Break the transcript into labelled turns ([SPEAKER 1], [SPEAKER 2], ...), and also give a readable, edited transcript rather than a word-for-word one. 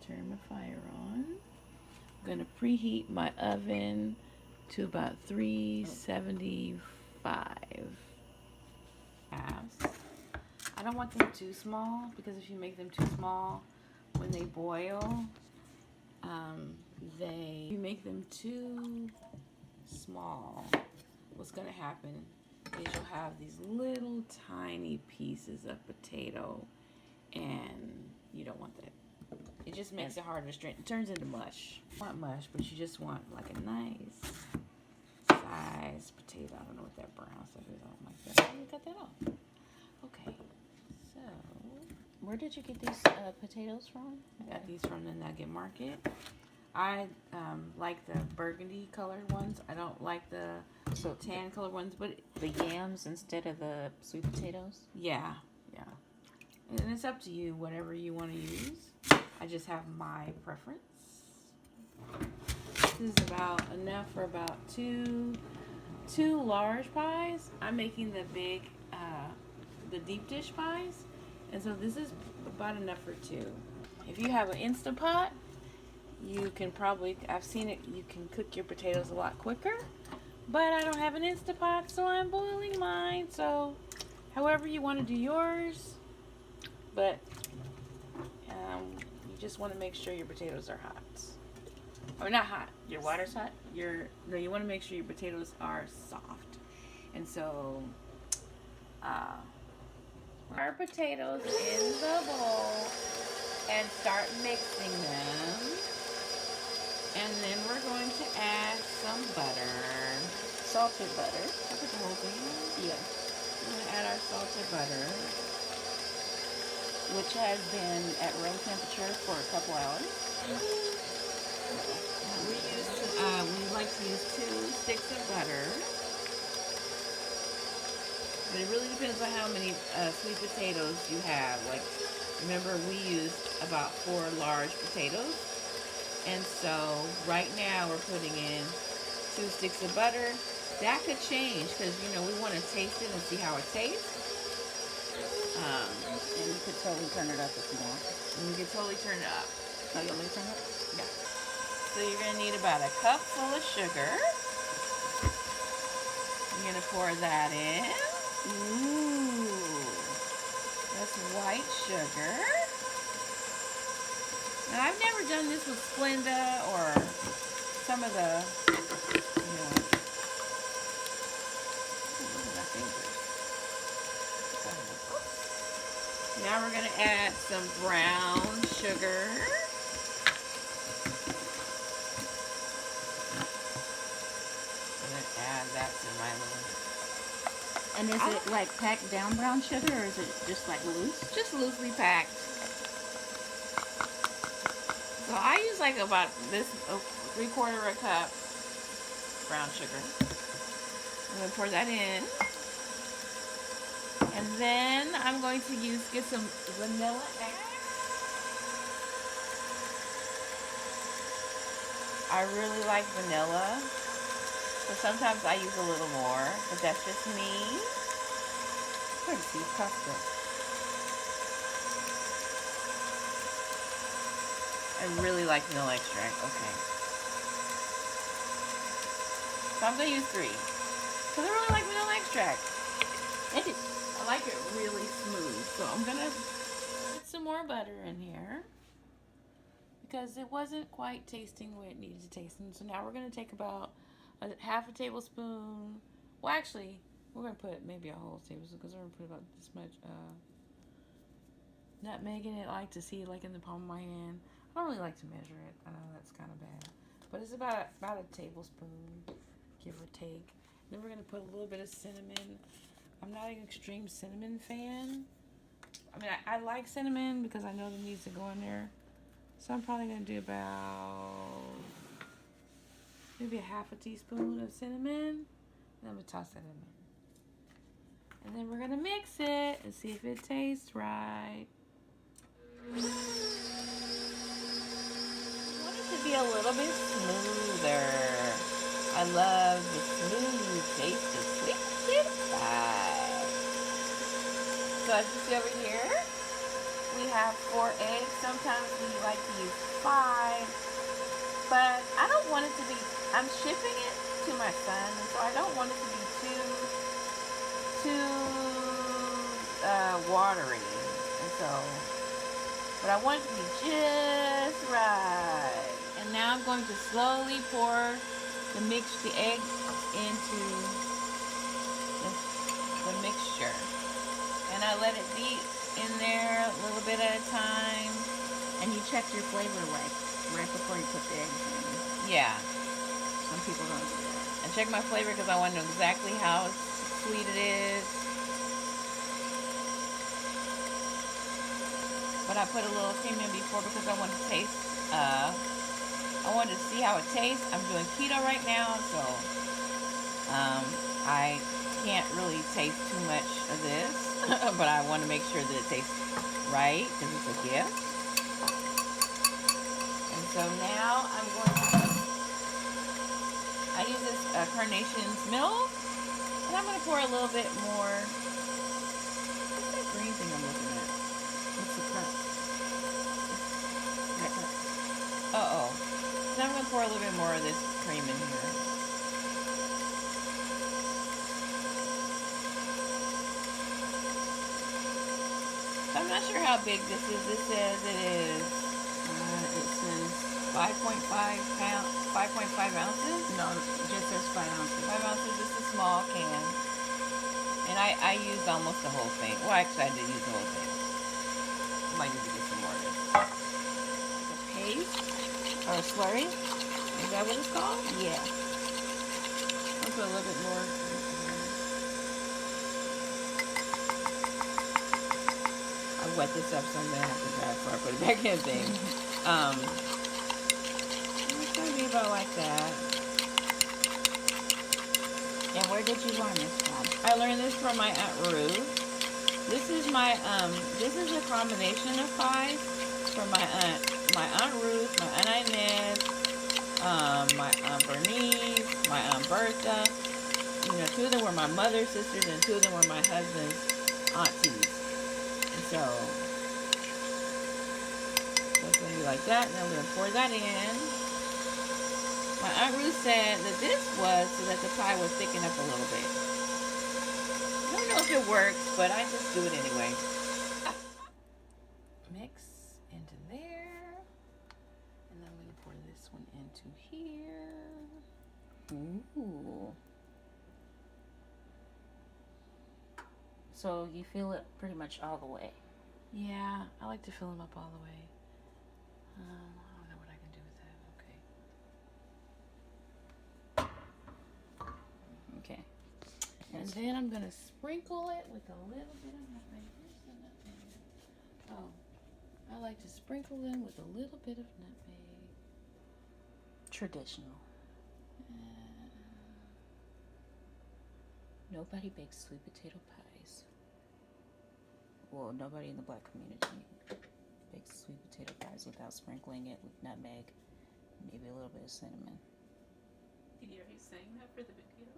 [SPEAKER 1] turn my fire on. I'm going to preheat my oven to about 375. I don't want them too small, because if you make them too small, when they boil, if you make them too small, what's going to happen is you'll have these little tiny pieces of potato, and you don't want that. It just makes it hard to strain. It turns into mush. You want mush, but you just want like a nice size potato. I don't know what that brown stuff is. I don't like that. I'm gonna cut that off. Okay, so
[SPEAKER 2] where did you get these potatoes from?
[SPEAKER 1] I got these from the Nugget Market. I like the burgundy colored ones. I don't like the tan colored ones, but
[SPEAKER 2] the yams instead of the sweet potatoes?
[SPEAKER 1] Yeah. And it's up to you, whatever you want to use. I just have my preference. This is about enough for about two large pies. I'm making the big, the deep dish pies. And so this is about enough for two. If you have an Instant Pot, you can probably, I've seen it, you can cook your potatoes a lot quicker. But I don't have an Instant Pot, so I'm boiling mine. So however you want to do yours. But you just want to make sure your potatoes are hot. Or not hot.
[SPEAKER 2] Your water's hot?
[SPEAKER 1] You want to make sure your potatoes are soft. And so, our potatoes in the bowl and start mixing them. And then we're going to add some butter.
[SPEAKER 2] Salted butter.
[SPEAKER 1] I put the whole thing in?
[SPEAKER 2] Yeah.
[SPEAKER 1] We're going to add our salted butter,
[SPEAKER 2] which has been at room temperature for a couple hours.
[SPEAKER 1] We like to use 2 sticks of butter. But it really depends on how many sweet potatoes you have. Like, remember, we used about 4 large potatoes. And so right now we're putting in 2 sticks of butter. That could change because, we want to taste it and see how it tastes.
[SPEAKER 2] And you could totally turn it up if you want.
[SPEAKER 1] And we could totally turn it up.
[SPEAKER 2] Oh, you want me to turn it up?
[SPEAKER 1] Yeah. So you're going to need about a cup full of sugar. You're going to pour that in.
[SPEAKER 2] Ooh.
[SPEAKER 1] That's white sugar. Now, I've never done this with Splenda or some of the, Now we're going to add some brown sugar. I'm going to add that to my little...
[SPEAKER 2] And is it like packed down brown sugar, or is it just like loose?
[SPEAKER 1] Just loosely packed. So I use like about this 3/4 cup brown sugar. I'm going to pour that in. And then I'm going to get some vanilla extract. I really like vanilla. So sometimes I use a little more, but that's just me. Let's see, Costco. I really like vanilla extract. Okay. So I'm going to use 3. Because I really like vanilla extract. I like it really smooth. So I'm going to put some more butter in here. Because it wasn't quite tasting the way it needed to taste. And so now we're going to take about half a tablespoon. Well, actually, we're going to put maybe a whole tablespoon. Because we're going to put about this much nutmeg in it. I like to see it like in the palm of my hand. I don't really like to measure it. I know that's kind of bad. But it's about a tablespoon, give or take. Then we're going to put a little bit of cinnamon. I'm not an extreme cinnamon fan. I mean, I like cinnamon because I know it needs to go in there. So I'm probably going to do about maybe a half a teaspoon of cinnamon. And I'm going to toss that in there. And then we're going to mix it and see if it tastes right. I want it to be a little bit smoother. I love the smooth taste of sweet potato pie. So as you see over here, we have 4 eggs. Sometimes we like to use 5. But I don't want it to be, I'm shipping it to my son, and so I don't want it to be too watery. And so, but I want it to be just right. And now I'm going to slowly pour the egg into the mixture. And I let it be in there a little bit at a time.
[SPEAKER 2] And you check your flavor right before you put the eggs in.
[SPEAKER 1] Yeah.
[SPEAKER 2] Some people don't do that.
[SPEAKER 1] I check my flavor because I want to know exactly how sweet it is. But I put a little cream in before because I want to taste, I wanted to see how it tastes. I'm doing keto right now, so I can't really taste too much of this, but I want to make sure that it tastes right because it's a gift. And so now I'm going to, I use this Carnation's milk, and I'm going to pour a little bit more. What's that green thing I'm looking at?
[SPEAKER 2] What's the cup?
[SPEAKER 1] Uh-oh. So I'm going to pour a little bit more of this cream in here. So I'm not sure how big this is. This says it is,
[SPEAKER 2] It says
[SPEAKER 1] 5.5 ounces?
[SPEAKER 2] no. It just says 5 ounces.
[SPEAKER 1] 5 ounces. This is a small can. And I used almost the whole thing. Well, actually, I did use the whole thing. I might need to get some more of this. A paste or a slurry. Is that what it's called?
[SPEAKER 2] Yeah.
[SPEAKER 1] I'll put a little bit more. I wet this up, so I'm gonna have to dry it before I put it back in thing. It's gonna be about like that.
[SPEAKER 2] And where did you learn this from?
[SPEAKER 1] I learned this from my Aunt Ruth. This is my this is a combination of 5 from my Aunt Ruth, my Aunt Inez, my Aunt Bernice, my Aunt Bertha. You know, 2 of them were my mother's sisters, and 2 of them were my husband's aunties. And so that's gonna be like that. And then we're gonna pour that in. My Aunt Ruth said that this was so that the pie would thicken up a little bit. I don't know if it works, but I just do it anyway. Mix into there. And then I'm going to pour this one into here.
[SPEAKER 2] Ooh. So you feel it pretty much all the way.
[SPEAKER 1] Yeah, I like to fill them up all the way. I don't know what I can do with that. Okay.
[SPEAKER 2] Okay.
[SPEAKER 1] And then I'm going to sprinkle it with a little bit of nutmeg. Where's the nutmeg? Oh, I like to sprinkle them with a little bit of nutmeg.
[SPEAKER 2] Traditional. Nobody bakes sweet potato pies. Well, nobody in the black community bakes sweet potato pies without sprinkling it with nutmeg, maybe a little bit of cinnamon.
[SPEAKER 3] Did you already saying that for the video?